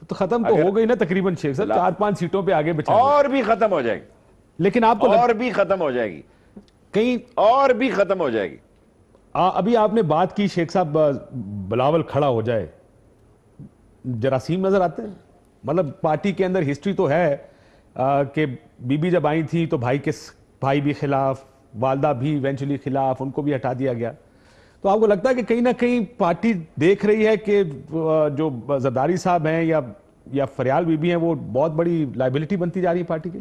A: تو ختم تو ہو گئی نا تقریباً شیخ صاحب, 4-5 سیٹوں پہ آگے بچا,
B: اور بھی ختم ہو جائے گی.
A: لیکن آپ کو
B: اور بھی ختم ہو جائے گی,
A: کہیں
B: اور بھی ختم ہو جائے گی.
A: ابھی آپ نے بات کی شیخ صاحب بلاول کھڑا ہو جائے, جراثیم نظر آتے ہیں. مطلب پارٹی کے اندر ہسٹری تو ہے کہ بی بی جب آئی تھی تو بھائی بھی خلاف, والدہ بھی ایونچولی خلاف, ان کو بھی ہٹا دیا گیا. تو آپ کو لگتا ہے کہ کہیں نہ کہیں پارٹی دیکھ رہی ہے کہ جو زرداری صاحب ہیں یا فریال بی بی ہیں وہ بہت بڑی لائبلٹی بنتی جا رہی ہے پارٹی کی؟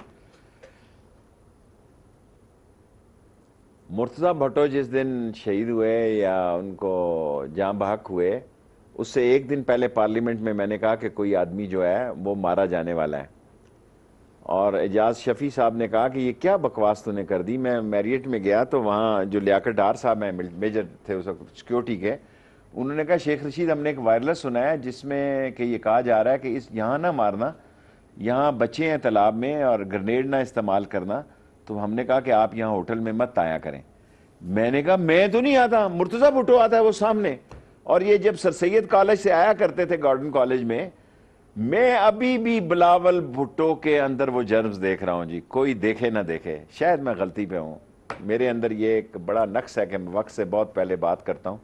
B: مرتضی بھٹو جس دن شہید ہوئے یا ان کو جاں بحق ہوئے, اس سے ایک دن پہلے پارلیمنٹ میں نے کہا کہ کوئی آدمی جو ہے وہ مارا جانے والا ہے, اور اعجاز شفیع صاحب نے کہا کہ یہ کیا بکواس تو نے کر دی. میں میریٹ میں گیا تو وہاں جو لیاقت ڈار صاحب ہیں, میجر تھے اس وقت سیکیورٹی کے, انہوں نے کہا شیخ رشید ہم نے ایک وائرلیس سنا ہے جس میں کہ یہ کہا جا رہا ہے کہ یہاں نہ مارنا, یہاں بچے ہیں تالاب میں, اور گرنیڈ نہ استعمال کرنا. تو ہم نے کہا کہ آپ یہاں ہوٹل میں مت آیا کریں. میں نے کہا میں تو نہیں آتا, مرتضی بھٹو آتا ہے وہ سامنے. اور یہ جب سر سید کالج سے آیا کرتے تھے گارڈن کالج میں ابھی بھی بلاول بھٹو کے اندر وہ جرمز دیکھ رہا ہوں جی. کوئی دیکھے نہ دیکھے, شاید میں غلطی پہ ہوں, میرے اندر یہ ایک بڑا نقص ہے کہ میں وقت سے بہت پہلے بات کرتا ہوں,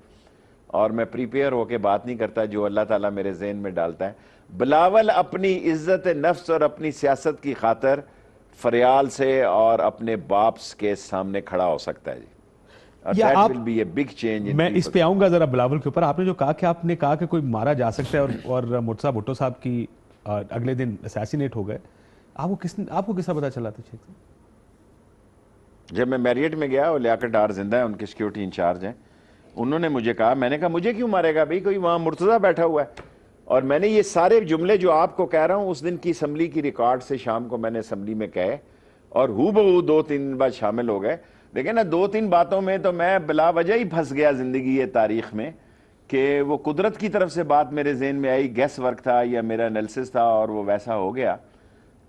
B: اور میں پریپیئر ہو کے بات نہیں کرتا جو اللہ تعالیٰ میرے ذہن میں ڈالتا ہے. بلاول اپنی عزت نفس اور اپنی سیاست کی خاطر فریال سے اور اپنے باپ کے سامنے کھڑا ہو سکتا ہے جی.
A: میں اس پہ آؤں گا ذرا بلاول کے اوپر. آپ نے جو کہا کہ آپ نے کہا کہ کوئی مارا جا سکتا ہے اور مرتضیٰ بھٹو صاحب کی اگلے دن اسیسینیٹ ہو گئے, آپ کو کس طرح پتا چلا تھا شیخ صاحب؟
B: جب میں میریٹ میں گیا, اور لیاقت ڈار زندہ ہے, ان کے سیکیورٹی انچارج ہیں, انہوں نے مجھے کہا, میں نے کہا مجھے کیوں مارے گا بھائی, کوئی وہاں مرتضیٰ بیٹھا ہوا ہے. اور میں نے یہ سارے جملے جو آپ کو کہہ رہا ہوں اس دن کی اسمبلی کی ریکارڈ سے شام کو میں نے اسمبلی میں کہے, اور ہو بہو 2-3 بار شامل ہو گئے. دیکھیں نا, 2-3 باتوں میں تو میں بلا وجہ ہی پھنس گیا زندگی یہ تاریخ میں, کہ وہ قدرت کی طرف سے بات میرے ذہن میں آئی, گیس ورک تھا یا میرا انالیسس تھا, اور وہ ویسا ہو گیا.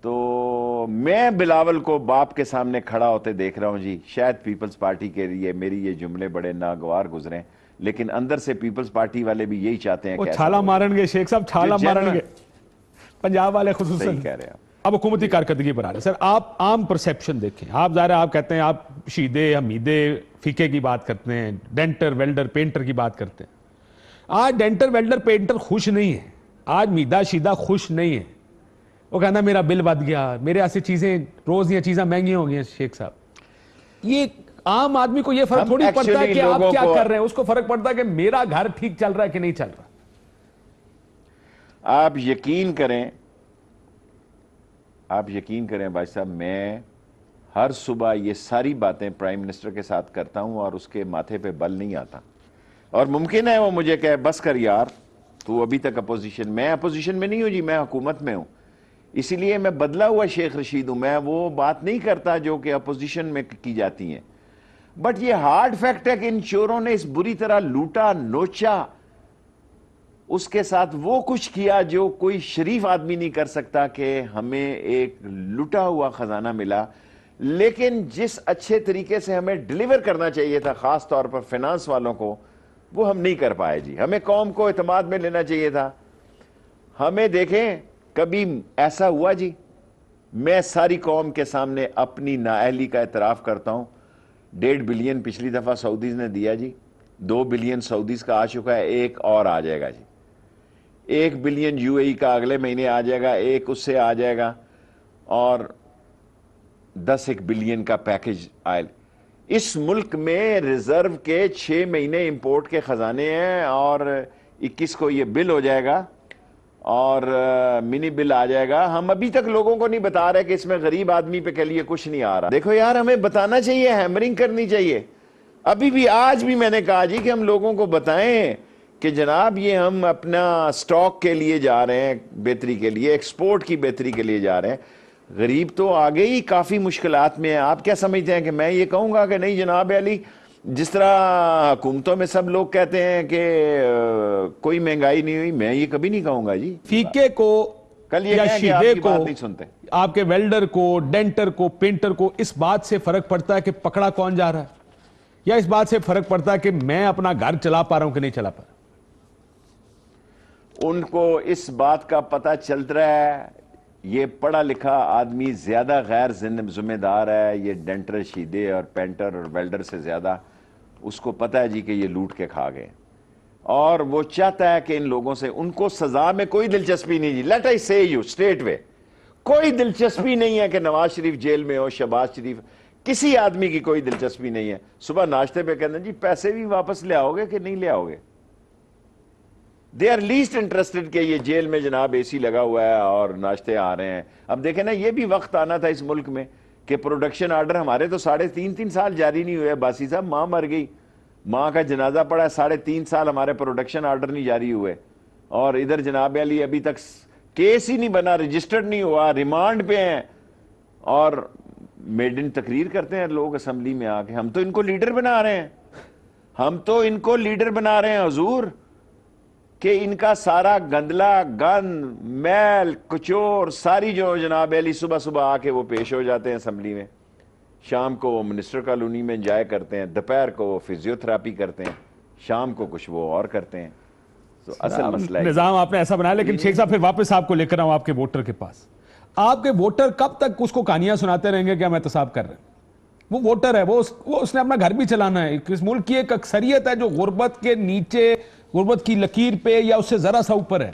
B: تو میں بلاول کو باپ کے سامنے کھڑا ہوتے دیکھ رہا ہوں جی. شاید پیپلز پارٹی کے لیے میری یہ جملے بڑے ناگوار گزریں, لیکن اندر سے پیپلز پارٹی والے بھی یہی چاہتے ہیں.
A: وہ چھالا مارن گے شیخ صاحب, چھالا مارن گے پنجاب والے خصوصاً.
B: صحیح کہہ رہے ہیں.
A: اب حکومتی کارکردگی پر آ رہے ہیں سر, آپ عام پرسیپشن دیکھیں, آپ ظاہر آپ کہتے ہیں آپ شیدے حمیدے فقے کی بات کرتے ہیں, ڈینٹر ویلڈر پینٹر کی بات کرتے ہیں. آج ڈینٹر ویلڈر پینٹر خوش نہیں ہے, آج میدا شیدہ خوش نہیں ہے. وہ کہنا میرا بل بد گیا, میرے ایسے چیزیں روز یہ چیزیں مہنگی ہو گئی ہیں. شیخ صاحب, یہ عام آدمی کو یہ فرق تھوڑی پڑتا ہے کہ آپ کیا کر رہے ہیں, اس کو فرق پڑتا ہے کہ میرا گھر ٹھیک چل رہا ہے کہ نہیں چل رہا.
B: آپ یقین کریں بھائی صاحب, میں ہر صبح یہ ساری باتیں پرائم منسٹر کے ساتھ کرتا ہوں اور اس کے ماتھے پہ بل نہیں آتا. اور ممکن ہے وہ مجھے کہے بس کر یار, تو ابھی تک اپوزیشن, میں اپوزیشن میں نہیں ہوں جی, میں حکومت میں ہوں, اسی لیے میں بدلا ہوا شیخ رشید ہوں. میں وہ بات نہیں کرتا جو کہ اپوزیشن میں کی جاتی ہیں. بٹ یہ ہارڈ فیکٹ ہے کہ ان چوروں نے اس بری طرح لوٹا نوچا, اس کے ساتھ وہ کچھ کیا جو کوئی شریف آدمی نہیں کر سکتا, کہ ہمیں ایک لوٹا ہوا خزانہ ملا. لیکن جس اچھے طریقے سے ہمیں ڈیلیور کرنا چاہیے تھا, خاص طور پر فینانس والوں کو, وہ ہم نہیں کر پائے جی. ہمیں قوم کو اعتماد میں لینا چاہیے تھا. ہمیں دیکھیں کبھی ایسا ہوا جی, میں ساری قوم کے سامنے اپنی نااہلی کا اعتراف کرتا ہوں. 1.5 بلین پچھلی دفعہ سعودیز نے دیا جی, 2 بلین سعودیز کا آ چکا ہے, ایک اور آ جائے گا جی. 1 بلین یو اے ای کا اگلے مہینے آ جائے گا, ایک اس سے آ جائے گا, اور 10 بلین کا پیکج آئل. اس ملک میں ریزرو کے 6 مہینے امپورٹ کے خزانے ہیں, اور 21 کو یہ بل ہو جائے گا, اور منی بل آ جائے گا. ہم ابھی تک لوگوں کو نہیں بتا رہے کہ اس میں غریب آدمی پہ کے لیے کچھ نہیں آ رہا. دیکھو یار, ہمیں بتانا چاہیے, ہیمرنگ کرنی چاہیے. ابھی بھی آج بھی میں نے کہا جی کہ ہم لوگوں کو بتائیں کہ جناب یہ ہم اپنا سٹاک کے لیے جا رہے ہیں, بہتری کے لیے, ایکسپورٹ کی بہتری کے لیے جا رہے ہیں. غریب تو آگے ہی کافی مشکلات میں ہیں. آپ کیا سمجھتے ہیں کہ میں یہ کہوں گا کہ نہیں جناب علی, جس طرح حکومتوں میں سب لوگ کہتے ہیں کہ کوئی مہنگائی نہیں ہوئی, میں یہ کبھی نہیں کہوں گا جی.
A: فیقے کو
B: کل یہ
A: یا
B: کہیں کہ آپ
A: شیدے
B: کی
A: کو,
B: بات نہیں سنتے,
A: آپ کے ویلڈر کو, ڈینٹر کو, پینٹر کو اس بات سے فرق پڑتا ہے کہ پکڑا کون جا رہا ہے, یا اس بات سے فرق پڑتا ہے کہ میں اپنا گھر چلا پا رہا ہوں کہ نہیں چلا پا رہا؟
B: ان کو اس بات کا پتہ چلتا ہے, یہ پڑھا لکھا آدمی زیادہ غیر ذمہ دار ہے, یہ ڈینٹر, شیدے اور پینٹر اور ویلڈر سے زیادہ اس کو پتہ ہے جی کہ یہ لوٹ کے کھا گئے. اور وہ چاہتا ہے کہ ان لوگوں سے, ان کو سزا میں کوئی دلچسپی نہیں جی. لیٹ آئی سے یو اسٹریٹ وے, کوئی دلچسپی نہیں ہے کہ نواز شریف جیل میں ہو, شہباز شریف, کسی آدمی کی کوئی دلچسپی نہیں ہے. صبح ناشتے پہ کہتے ہیں جی پیسے بھی واپس لے آؤ گے کہ نہیں لے آؤ گے. دے آر لیسٹ انٹرسٹڈ کہ یہ جیل میں جناب اے سی لگا ہوا ہے اور ناشتے آ رہے ہیں. اب دیکھیں نا, یہ بھی وقت آنا تھا اس ملک میں کہ پروڈکشن آرڈر, ہمارے تو 3.5 سال جاری نہیں ہوئے. باسی صاحب, ماں مر گئی, ماں کا جنازہ پڑا ہے, 3.5 سال ہمارے پروڈکشن آرڈر نہیں جاری ہوئے. اور ادھر جناب علی ابھی تک کیس ہی نہیں بنا, رجسٹرڈ نہیں ہوا, ریمانڈ پہ ہیں, اور میڈن تقریر کرتے ہیں لوگ اسمبلی میں آ کے, ہم تو ان کو لیڈر بنا رہے ہیں, ہم تو ان کو لیڈر بنا رہے ہیں حضور, کہ ان کا سارا گندلا, گند, میل, کچور, ساری جو جناب علی صبح صبح آ کے وہ پیش ہو جاتے ہیں اسمبلی میں, شام کو وہ منسٹر کالونی میں انجوائے کرتے ہیں, دوپہر کو وہ فزیو تھراپی کرتے ہیں, شام کو کچھ وہ اور کرتے ہیں. تو اصل مسئلہ ہے
A: نظام آپ نے ایسا بنایا. لیکن شیخ صاحب پھر واپس آپ کو لے کر آؤں آپ کے ووٹر کے پاس. آپ کے ووٹر کب تک اس کو کہانیاں سناتے رہیں گے کہ ہم احتساب کر رہے ہیں؟ وہ ووٹر ہے, وہ اس نے اپنا گھر بھی چلانا ہے. اس ملک کی ایک اکثریت ہے جو غربت کے نیچے, غربت کی لکیر پہ یا اس سے ذرا سا اوپر ہے.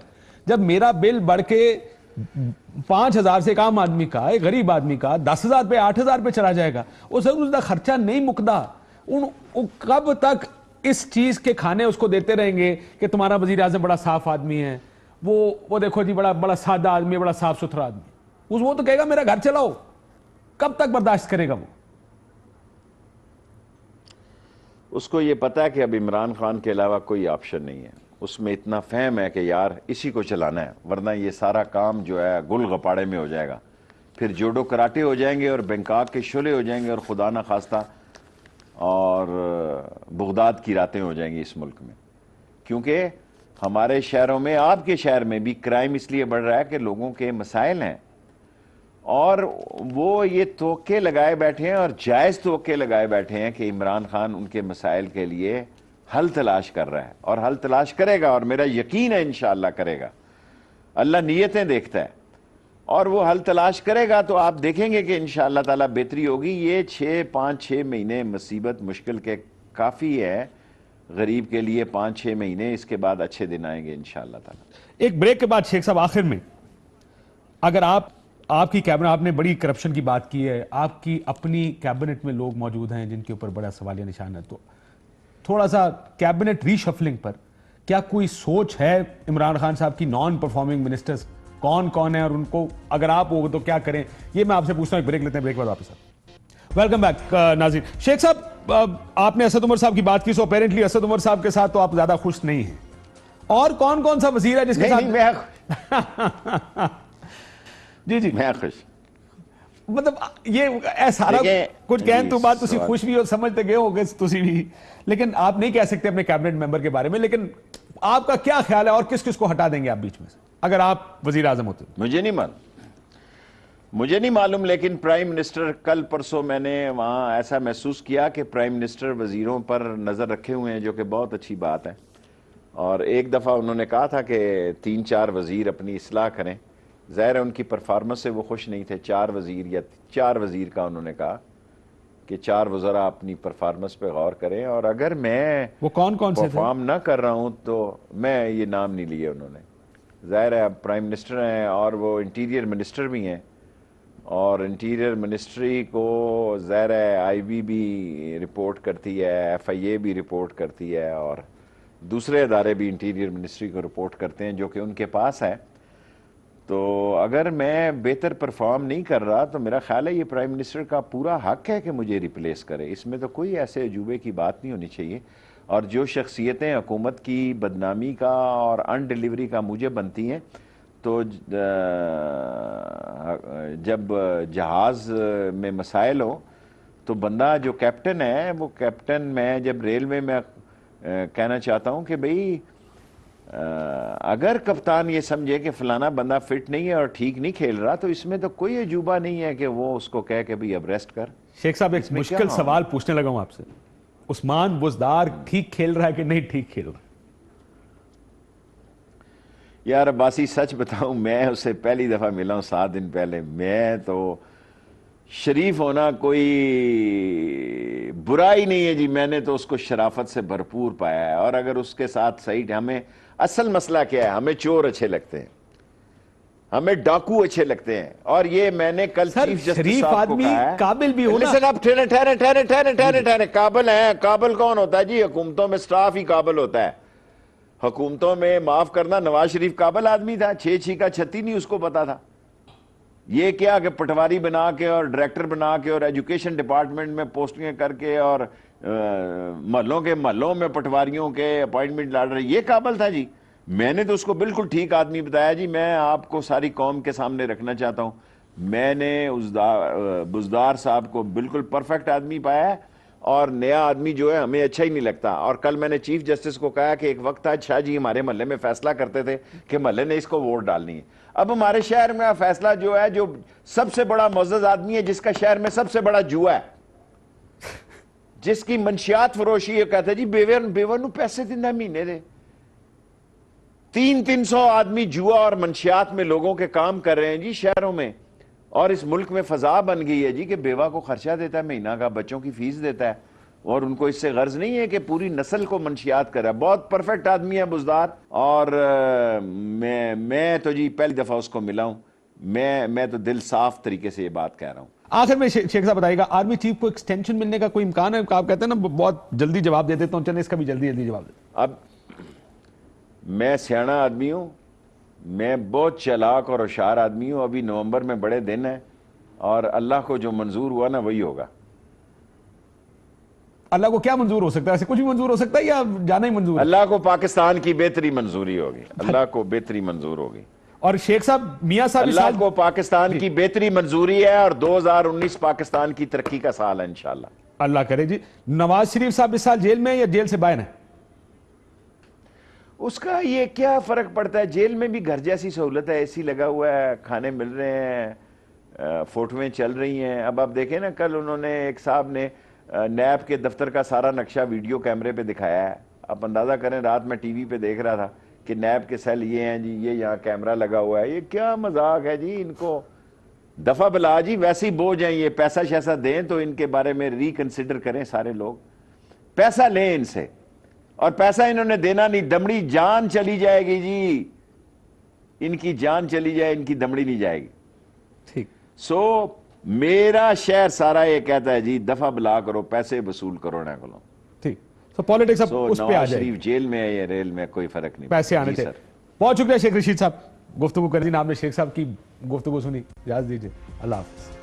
A: جب میرا بل بڑھ کے 5,000 سے ایک عام آدمی کا, ایک غریب آدمی کا 10,000 پہ 8,000 پہ چلا جائے گا. وہ ضرور اس کا خرچہ نہیں مکدا. کب تک اس چیز کے کھانے اس کو دیتے رہیں گے کہ تمہارا وزیر اعظم بڑا صاف آدمی ہے, وہ دیکھو جی بڑا سادہ آدمی ہے, بڑا صاف ستھرا آدمی, وہ تو کہے گا میرا گھر چلاؤ. کب تک برداشت کرے گا وہ؟
B: اس کو یہ پتا ہے کہ اب عمران خان کے علاوہ کوئی آپشن نہیں ہے. اس میں اتنا فہم ہے کہ یار اسی کو چلانا ہے, ورنہ یہ سارا کام جو ہے گل غپاڑے میں ہو جائے گا. پھر جوڈو کراٹے ہو جائیں گے اور بینکاک کے شعلے ہو جائیں گے اور خدا نہ خواستہ اور بغداد کی راتیں ہو جائیں گی اس ملک میں. کیونکہ ہمارے شہروں میں, آپ کے شہر میں بھی کرائم اس لیے بڑھ رہا ہے کہ لوگوں کے مسائل ہیں اور وہ یہ توقع لگائے بیٹھے ہیں اور جائز توقع لگائے بیٹھے ہیں کہ عمران خان ان کے مسائل کے لیے حل تلاش کر رہا ہے اور حل تلاش کرے گا, اور میرا یقین ہے انشاءاللہ کرے گا. اللہ نیتیں دیکھتا ہے اور وہ حل تلاش کرے گا تو آپ دیکھیں گے کہ انشاءاللہ تعالیٰ بہتری ہوگی. یہ 5-6 مہینے مصیبت مشکل کے کافی ہے غریب کے لیے, 5-6 مہینے, اس کے بعد اچھے دن آئیں گے انشاءاللہ تعالیٰ.
A: ایک بریک کے بعد شیخ صاحب آخر میں, اگر آپ کی کیبنٹ, آپ نے بڑی کرپشن کی بات کی ہے, آپ کی اپنی کیبنٹ میں لوگ موجود ہیں جن کے اوپر بڑا سوالیہ نشان ہے, تو تھوڑا سا کیبنٹ ری شفلنگ پر کیا کوئی سوچ ہے عمران خان صاحب کی؟ نان پرفارمنگ منسٹرز کون کون ہیں اور ان کو اگر آپ ہو تو کیا کریں؟ یہ میں آپ سے پوچھتا ہوں. ایک بریک لیتے ہیں, بریک بعد واپس آتے. ویلکم بیک ناظرین. شیخ صاحب, آپ نے اسد عمر صاحب کی بات کی, سو اپیرنٹلی اسد عمر صاحب کے ساتھ تو آپ زیادہ خوش نہیں ہیں. اور کون سا وزیر ہے جس کے ساتھ؟ جی
B: میں خوش,
A: مطلب یہ سارا کچھ کہن تو بات تسی خوش بھی ہو, سمجھتے گئے ہو گے تسی بھی, لیکن آپ نہیں کہہ سکتے اپنے کیبنٹ ممبر کے بارے میں. لیکن آپ کا کیا خیال ہے اور کس کو ہٹا دیں گے آپ بیچ میں سے اگر آپ وزیر اعظم ہوتے؟
B: مجھے نہیں معلوم, لیکن پرائم منسٹر کل پرسوں میں نے وہاں ایسا محسوس کیا کہ پرائم منسٹر وزیروں پر نظر رکھے ہوئے ہیں, جو کہ بہت اچھی بات ہے. اور ایک دفعہ انہوں نے کہا تھا کہ 3-4 وزیر اپنی اصلاح کریں. ظاہر ہے ان کی پرفارمنس سے وہ خوش نہیں تھے. 4 وزیر کا انہوں نے کہا کہ 4 وزراء اپنی پرفارمنس پہ غور کریں, اور اگر میں
A: وہ کون سے
B: پرفارم نہ کر رہا ہوں تو میں یہ نام نہیں لیے انہوں نے. ظاہر ہے پرائم منسٹر ہیں اور وہ انٹیریئر منسٹر بھی ہیں, اور انٹیریئر منسٹری کو ظاہر ہے آئی بی بھی رپورٹ کرتی ہے, ایف آئی اے بھی رپورٹ کرتی ہے, اور دوسرے ادارے بھی انٹیریئر منسٹری کو رپورٹ کرتے ہیں جو کہ ان کے پاس ہے. تو اگر میں بہتر پرفارم نہیں کر رہا تو میرا خیال ہے یہ پرائم منسٹر کا پورا حق ہے کہ مجھے ریپلیس کرے. اس میں تو کوئی ایسے عجوبے کی بات نہیں ہونی چاہیے. اور جو شخصیتیں حکومت کی بدنامی کا اور ان ڈیلیوری کا مجھے بنتی ہیں, تو جب جہاز میں مسائل ہو تو بندہ جو کیپٹن ہے, وہ کیپٹن, میں جب ریلوے میں کہنا چاہتا ہوں کہ بھئی اگر کپتان یہ سمجھے کہ فلانا بندہ فٹ نہیں ہے اور ٹھیک نہیں کھیل رہا تو اس میں تو کوئی عجوبہ نہیں ہے کہ وہ اس کو کہے کہ بھئی اب ریسٹ کر.
A: شیخ صاحب ایک مشکل سوال پوچھنے لگا ہوں آپ سے, عثمان بزدار ٹھیک کھیل رہا ہے کہ نہیں ٹھیک کھیل رہا ہے؟
B: یار عباسی سچ بتاؤں, میں اسے پہلی دفعہ ملا ہوں 7 دن پہلے. میں تو شریف ہونا کوئی برائی نہیں ہے جی, میں نے تو اس کو شرافت سے بھرپور پایا ہے. اور اگر اس کے ساتھ صحیح, ہمیں اصل مسئلہ کیا ہے, ہمیں چور اچھے لگتے ہیں, ہمیں ڈاکو اچھے لگتے ہیں. اور یہ میں نے کل چیف جسٹس صاحب کو کہا ہے,
A: قابل بھی ہو نا.
B: لیکن اب ٹھہرے, قابل ہیں. قابل کون ہوتا ہے جی؟ حکومتوں میں سٹاف ہی قابل ہوتا ہے. حکومتوں میں معاف کرنا, نواز شریف قابل آدمی تھا, 6 کا 36 نہیں اس کو پتا تھا. یہ کیا کہ پٹواری بنا کے اور ڈائریکٹر بنا کے اور ایجوکیشن ڈپارٹمنٹ میں پوسٹنگیں کر کے اور محلوں میں پٹواریوں کے اپوائنٹمنٹ لا رہے, یہ قابل تھا جی؟ میں نے تو اس کو بالکل ٹھیک آدمی بتایا جی. میں آپ کو ساری قوم کے سامنے رکھنا چاہتا ہوں, میں نے بزدار صاحب کو بالکل پرفیکٹ آدمی پایا ہے, اور نیا آدمی جو ہے ہمیں اچھا ہی نہیں لگتا. اور کل میں نے چیف جسٹس کو کہا کہ ایک وقت تھا شاہ جی ہمارے محلے میں فیصلہ کرتے تھے کہ محلے نے اس کو ووٹ ڈالنی ہے. اب ہمارے شہر میں فیصلہ جو ہے, جو سب سے بڑا معزز آدمی ہے, جس کا شہر میں سب سے بڑا جوا ہے, جس کی منشیات فروشی ہے, کہتا ہے جی بیور نو پیسے دینا مہینے دے. 300 آدمی جوا اور منشیات میں لوگوں کے کام کر رہے ہیں جی شہروں میں. اور اس ملک میں فضا بن گئی ہے جی کہ بیوہ کو خرچہ دیتا ہے مہینہ کا, بچوں کی فیس دیتا ہے, اور ان کو اس سے غرض نہیں ہے کہ پوری نسل کو منشیات کرا. بہت پرفیکٹ آدمی ہے بزدار, اور میں تو جی پہلی دفعہ اس کو ملا ہوں. میں تو دل صاف طریقے سے یہ بات کہہ رہا ہوں.
A: آخر میں شیخ صاحب بتائیے گا, آرمی چیف کو ایکسٹینشن ملنے کا کوئی امکان ہے؟ آپ کہتے ہیں نا بہت جلدی جواب دے دیتا ہوں, چلیں اس کا بھی جلدی جواب دے.
B: اب میں سیاںہ آدمی ہوں, میں بہت چالاک اور ہوشیار آدمی ہوں. ابھی نومبر میں بڑے دن ہیں اور اللہ کو جو منظور ہوا نا وہی ہوگا.
A: اللہ کو کیا منظور ہو سکتا ہے؟ ایسے کچھ بھی منظور ہو سکتا ہے یا جانا ہی منظور ہے؟
B: اللہ کو پاکستان کی بہتری منظوری ہوگی, اللہ کو بہتری منظور ہوگی.
A: اور شیخ صاحب, میاں صاحب
B: اللہ کو پاکستان کی بہتری منظوری ہے اور 2019 پاکستان کی ترقی کا سال ہے انشاءاللہ.
A: اللہ کرے جی. نواز شریف صاحب اس سال جیل میں یا جیل سے باہر ہیں؟
B: اس کا یہ کیا فرق پڑتا ہے؟ جیل میں بھی گھر جیسی سہولت ہے, اے سی لگا ہوا ہے, کھانے مل رہے ہیں, فوٹویں چل رہی ہیں. اب آپ دیکھیں نا, کل انہوں نے ایک صاحب نے نیب کے دفتر کا سارا نقشہ ویڈیو کیمرے پہ دکھایا ہے. آپ اندازہ کریں, رات میں ٹی وی پہ دیکھ رہا تھا کہ نیب کے سیل یہ ہیں جی, یہ یہاں کیمرہ لگا ہوا ہے. یہ کیا مذاق ہے جی؟ ان کو دفعہ بلا جی, ویسے ہی بوجھ ہیں یہ. پیسہ شیسا دیں تو ان کے بارے میں ریکنسیڈر کریں سارے لوگ. پیسہ لیں ان سے, اور پیسہ انہوں نے دینا نہیں. دمڑی جان چلی جائے گی جی, ان کی جان چلی جائے, ان کی دمڑی نہیں جائے گی.
A: ٹھیک.
B: سو میرا شہر سارا یہ کہتا ہے جی دفعہ بلا کرو, پیسے وصول کرو نہ کرو.
A: ٹھیک. تو پالیٹکس اب اس پہ آ
B: نواز
A: جائے,
B: شریف جیل میں ہے یا ریل میں, کوئی فرق نہیں.
A: پیسے آنے تھے. بہت شکریہ شیخ رشید صاحب, گفتگو کر دی. آپ نے شیخ صاحب کی گفتگو سنی. اجازت دیجیے, اللہ حافظ.